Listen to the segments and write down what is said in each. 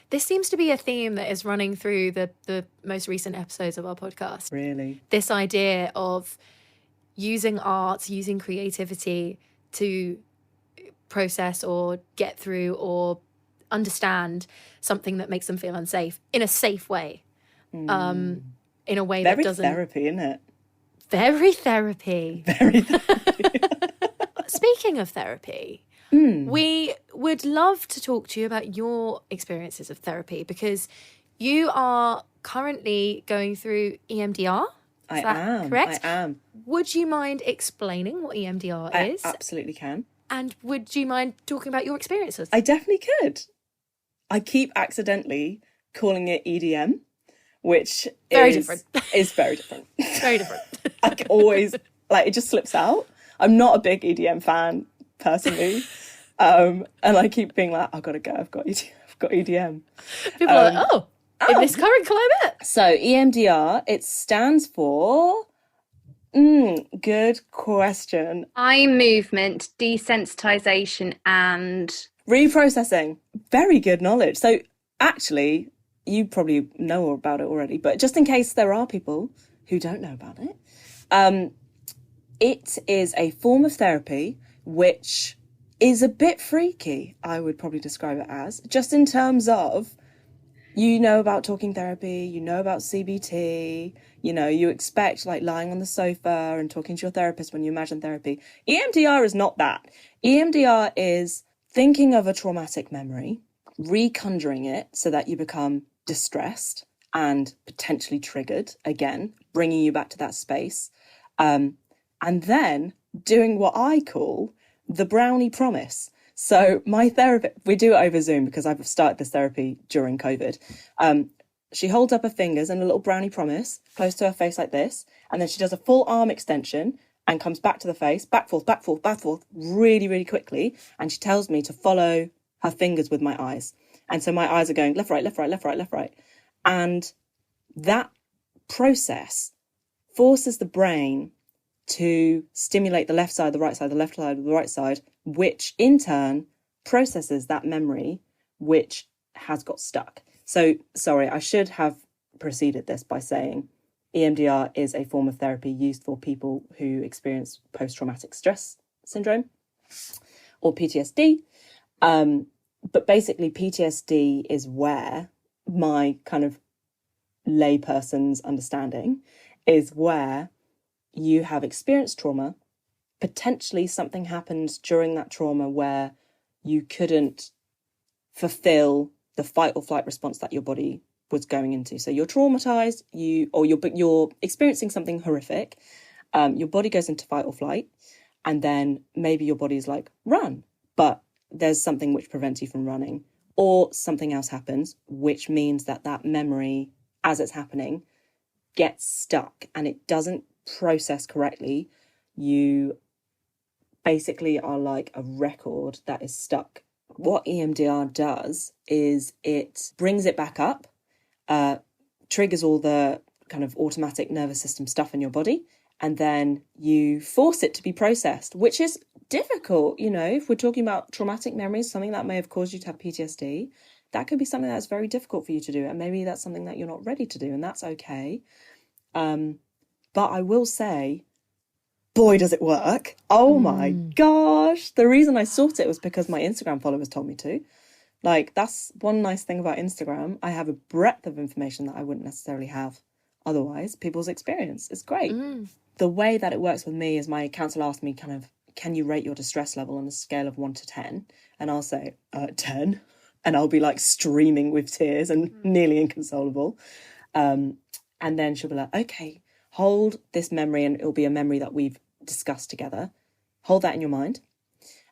This seems to be a theme that is running through the most recent episodes of our podcast. Really? This idea of using art, using creativity to process or get through or understand something that makes them feel unsafe in a safe way. In a way that doesn't... Very therapy, isn't it? Very therapy. Very therapy. Speaking of therapy, we would love to talk to you about your experiences of therapy, because you are currently going through EMDR. Is that correct? I am. Would you mind explaining what EMDR is? I absolutely can. And would you mind talking about your experiences? I definitely could. I keep accidentally calling it EDM, which very different. Is very different. Very different. I always, like, it just slips out. I'm not a big EDM fan, personally. And I keep being like, I've got to go, I've got EDM. People are like, in this current climate? So EMDR, it stands for... good question. Eye movement, desensitization, and... reprocessing. Very good knowledge. So actually, you probably know about it already, but just in case there are people who don't know about it, it is a form of therapy which is a bit freaky, I would probably describe it as, just in terms of, you know about talking therapy, you know about CBT, you know, you expect like lying on the sofa and talking to your therapist when you imagine therapy. EMDR is not that. EMDR is thinking of a traumatic memory, reconjuring it so that you become distressed and potentially triggered again, bringing you back to that space. And then doing what I call the brownie promise. So my therapist, we do it over Zoom because I've started this therapy during COVID. She holds up her fingers and a little brownie promise close to her face like this. And then she does a full arm extension and comes back to the face, back, forth, really, really quickly. And she tells me to follow her fingers with my eyes. And so my eyes are going left, right, left, right, left, right, left, right. And that process forces the brain to stimulate the left side, the right side, the left side, the right side, which in turn processes that memory which has got stuck. So, sorry, I should have preceded this by saying EMDR is a form of therapy used for people who experience post-traumatic stress syndrome or PTSD. But basically PTSD is where my kind of layperson's understanding is where you have experienced trauma, potentially something happened during that trauma where you couldn't fulfill the fight or flight response that your body was going into. So you're traumatized, you're experiencing something horrific, your body goes into fight or flight, and then maybe your body's like, run, but there's something which prevents you from running, or something else happens, which means that that memory, as it's happening, gets stuck and it doesn't process correctly. You basically are like a record that is stuck. What EMDR does is it brings it back up, triggers all the kind of automatic nervous system stuff in your body, and then you force it to be processed, which is difficult. You know, if we're talking about traumatic memories, something that may have caused you to have PTSD, that could be something that's very difficult for you to do, and maybe that's something that you're not ready to do, and that's okay. But I will say, boy, does it work. Oh my gosh. The reason I sought it was because my Instagram followers told me to. Like, that's one nice thing about Instagram. I have a breadth of information that I wouldn't necessarily have otherwise. People's experience. It's great. The way that it works with me is my counsellor asked me kind of, can you rate your distress level on a scale of 1 to 10? And I'll say, 10. And I'll be like streaming with tears and nearly inconsolable. And then she'll be like, okay, hold this memory, and it'll be a memory that we've discussed together. Hold that in your mind.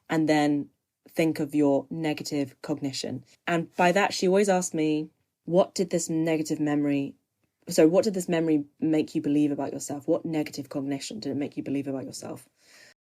And then think of your negative cognition. And by that, she always asked me, what did this memory make you believe about yourself? What negative cognition did it make you believe about yourself?